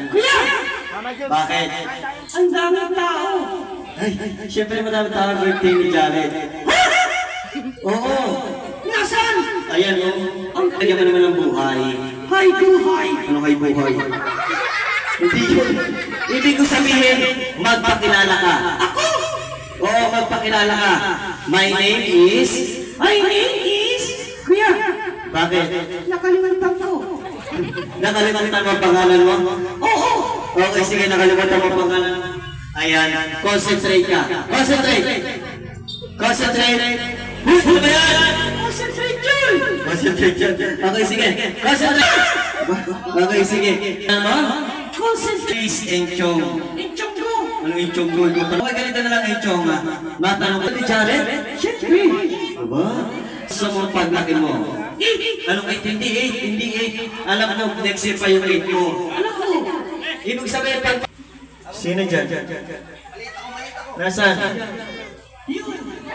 Kuya! Bakit? Ang daming tao. Ay, syempre madami tao birthday ni Jared. Ha? Oo. Nasaan? Ayan o. Ang kanya mo naman ng buhay. Hay buhay. Ano hay buhay? Hindi yun. Ibig ko sabihin, magpakilala ka. Ako? Oo, magpakilala ka. My name is... Kuya! Bakit? Nakalimutan ko. Nakalimutan mo ang pangalan mo? Oo! Okay, sige, nakalimutan mo ang pangalan mo. Ayan, concentrate ka. Concentrate! Ano ba yan? Concentrate yun! Okay, sige. Concentrate! Okay, sige. Ano? Concentrate! Enchong. Enchong ko! Ano enchong ko? Okay, ganito na lang enchong ha. Matanong ko ni Jared? Siyempre! Aba? Sa mga paglaki mo. Anong 8? Hindi 8. Alam mo, next year pa yung 8 mo. Alam mo. Ibig sabihin pag... Sino dyan? Nasaan?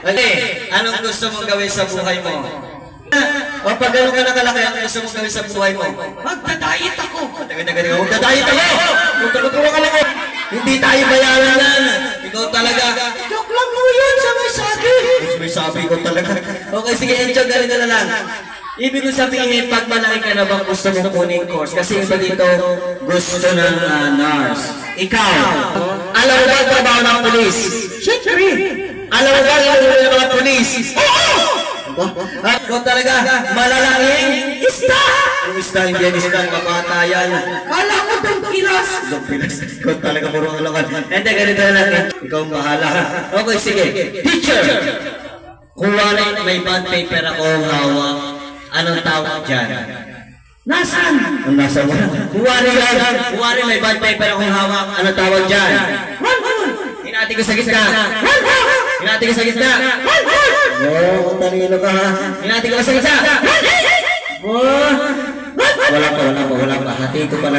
Okay, anong gusto mong gawin sa buhay mo? O pag gano'n ka nakalaki, anong gusto mong gawin sa buhay mo? Magdadayit ako! Magdadayit ako! Magdadayit ka lang! Hindi tayo bayaran yan! Ikaw talaga! Joke lang mo yun sa may sabi! May sabi ko talaga. Okay, sige, enjoy ka rin na lang. Ibig ko sabihin, pag malaki ka na bang gusto mong kunin course? Kasi iba dito, gusto ng nurse. Ikaw, alam mo ba ang trabaho ng polis? Siyempre! Alam mo ba ang mga polis? Oo! At kung talaga, malalaking isda! Ang isda, hindi yan isda, mapata yan. Kala ko Dongpilas! Dongpilas, kung talaga puro kalakan. Hindi, ganito na lang. Ikaw bahala. Okay, sige. Teacher! Kuha rin, may bond paper akong hawak. Anong tawag dyan? Nasaan? Ang nasa mo. Kuwari may bond paper akong hawak. Anong tawag dyan? Hinati ko sa gitna. Oo, talino ka ha. Hinati ko sa gitna. Wala pa. Hati ko pala.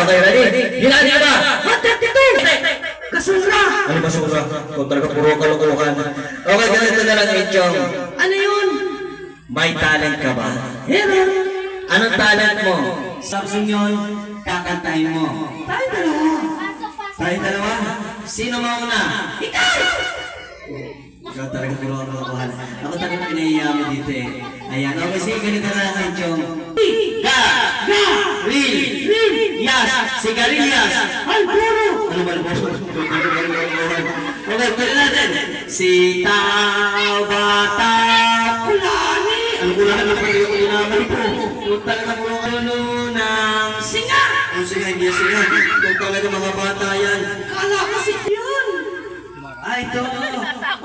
Okay, ready? Hinati ka ba? Kasura! Ano ba sura? Kung talaga puro kalukuhan. Okay, ganito na lang, Ichong. Ano yun? May talent ka ba? Meron. Anong talent mo? Samsung yun, kakantahin mo. Tayo dalawa? Sino mauna? Ikaw! Ikaw talaga puro kalukuhan. Ako talaga pinahiya mo dito eh. Ayan, okay, sige, ganito na lang, Ichong. Yas, sigarilyas. Ay, puro! Ano ba puro? Okay, pwede natin. Sitaw, bata, kulani. Ano kulani na pwede yung inaman po? Yung talaga puro kayo ng singa. Ang singa, hindi singa. Yung talaga mga bata yan. Kala kasi yun. Ay, ito.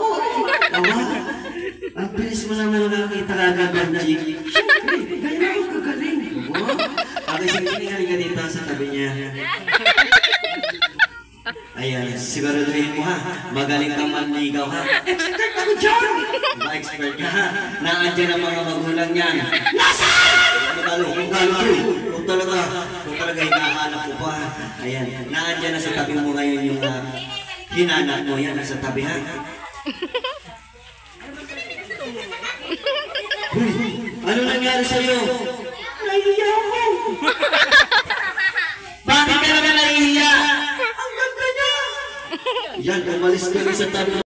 Oo. Ang bilis mo naman nakakita agad, Banjik. Siyempre, kaya ako kagaling. Okay, sige, halika dito sa tabi niya. Ayan, siguraduhin mo ha. Magaling kang manligaw ha. Expert ako dyan! Ma-expert ka ha. Naandyan ang mga magulang niyan. Nasaan? Kung talaga hinahanap ko pa. Ayan, naandyan na sa tabi mo ngayon yung hinanap mo. Yan, nasa tabi ha. Ano nangyari sa'yo? Nahihiya ako. Bakit ka naman nahihiya? Ang ganda niya. Yan, umalis ka rin sa tabi.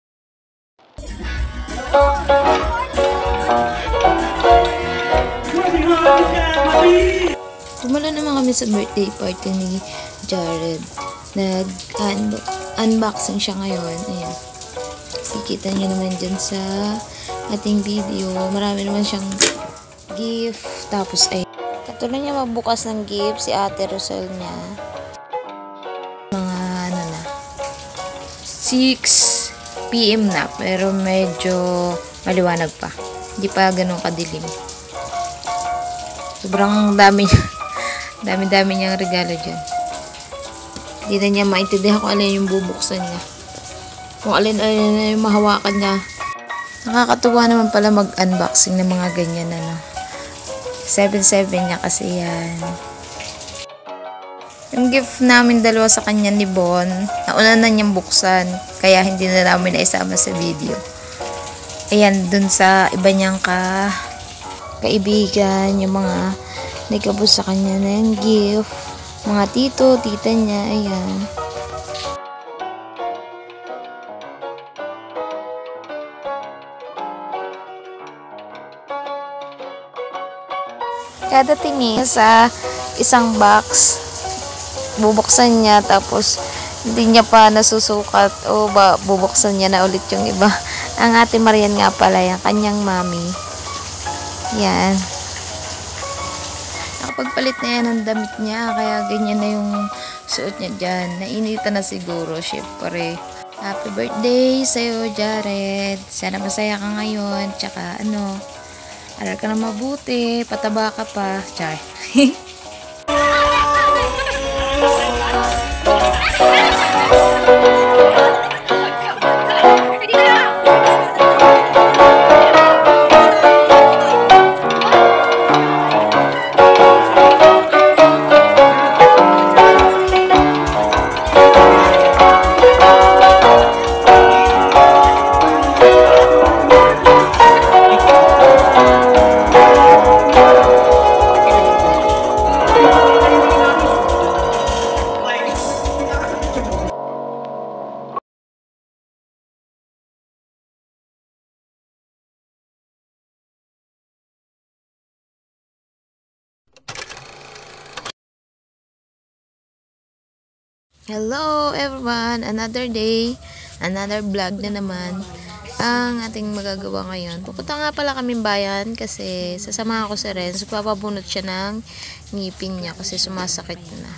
Tumala naman kami sa birthday party ni Jared. Nag-unboxing siya ngayon. Ayan. Kita niyo naman dyan sa ating video. Marami naman siyang gift. Tapos ay katulad niya magbukas ng gift si Ate Rosel niya. Mga ano na 6 PM na. Pero medyo maliwanag pa. Hindi pa ganun kadilim. Sobrang dami niya. Dami-dami niyang regalo dyan. Hindi na niya maintindihan kung alin yung bubuksan niya. Kung alin-alin na yung mahawakan niya. Nakakatuwa naman pala mag-unboxing ng mga ganyan ano. 7/7 niya kasi yan. Yung gift namin dalawa sa kanya ni Bon, nauna na niyang buksan. Kaya hindi na namin naisama sa video. Ayan, dun sa iba niyang kaibigan, yung mga nagkabot sa kanya ng gift, mga tito, tita niya, ayan. Kada tingin sa isang box, bubuksan niya tapos hindi niya pa nasusukat o bubuksan niya na ulit yung iba. Ang ate Marian nga pala, yung kanyang mami. Yan. Nakapagpalit na yan ng damit niya, kaya ganyan na yung suot niya dyan. Nainitan na siguro, syempre. Happy birthday sa'yo, Jared. Sana masaya ka ngayon. Tsaka aral ka na mabuti, pataba ka pa. Char. Hello everyone! Another day, another vlog na naman ang ating magagawa ngayon. Pupunta nga pala kaming bayan kasi sasamahan ko si Renz. Papabunot siya ng ngipin niya kasi sumasakit na.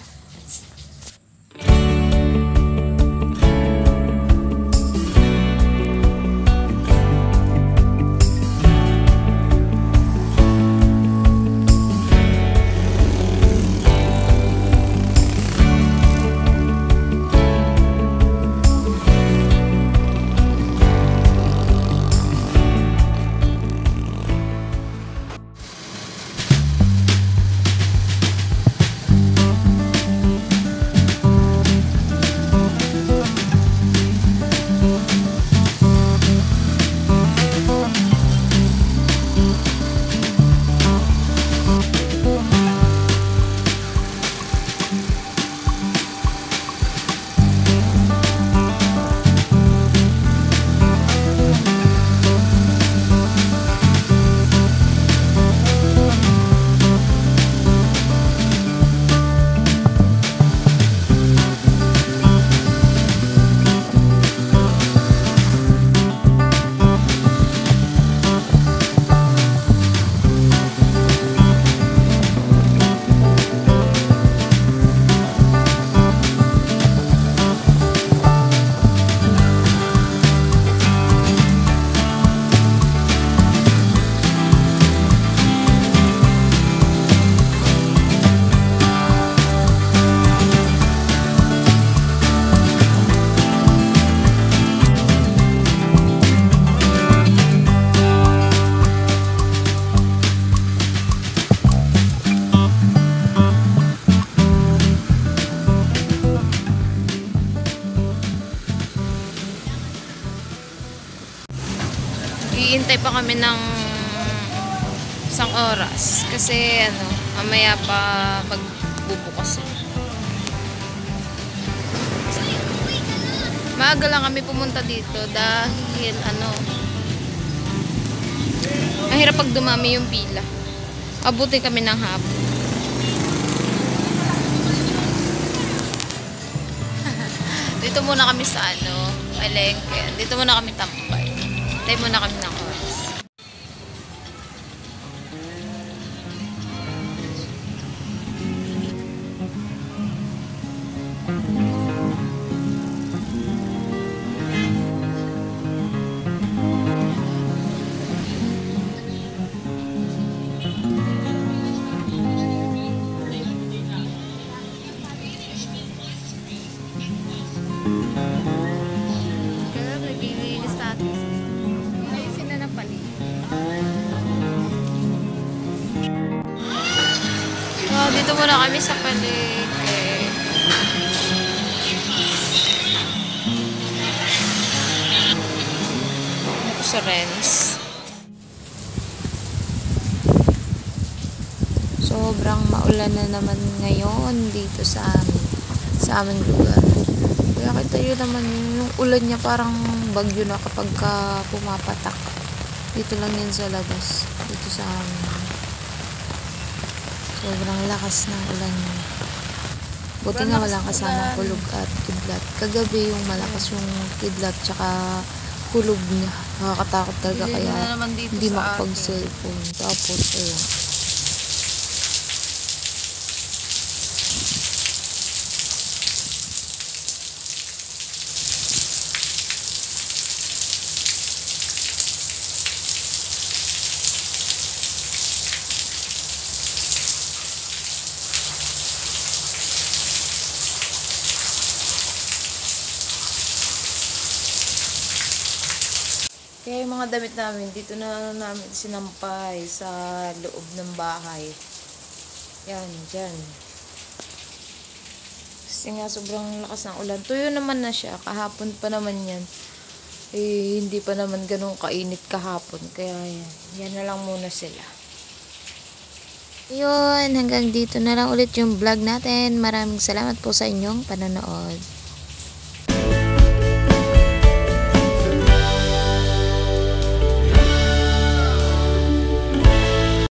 Hintay pa kami ng isang oras kasi mamaya pa magbubukas. Maaga lang kami pumunta dito dahil mahirap pag dumami yung pila. Abuti kami ng hapon. Dito muna kami sa palengke. Dito muna kami tambay. Tayo muna kami ng oras. Kaya naglilinis natin. Ayusin na ng paligid. Dito muna kami sa palengke. Sa Renz. Sobrang maulan na naman ngayon dito sa aming lugar. Kaya kita yun naman yung ulan niya parang bagyo na kapag pumapatak. Dito lang yan sa labas. Dito sa amin. Sobrang lakas ng ulan niya. Buti nga walang kasamang kulog at kidlat. Kagabi yung malakas yung kidlat tsaka kulog niya. Nakakatakot talaga kaya hindi makapag-cellphone. Tapos ayun. Kaya yung mga damit namin, dito na namin sinampay sa loob ng bahay. Yan, dyan. Kasi nga sobrang lakas ng ulan. Tuyo naman na siya. Kahapon pa naman yan. Eh, hindi pa naman ganun kainit kahapon. Kaya yan. Yan na lang muna sila. Yun, hanggang dito na lang ulit yung vlog natin. Maraming salamat po sa inyong panonood.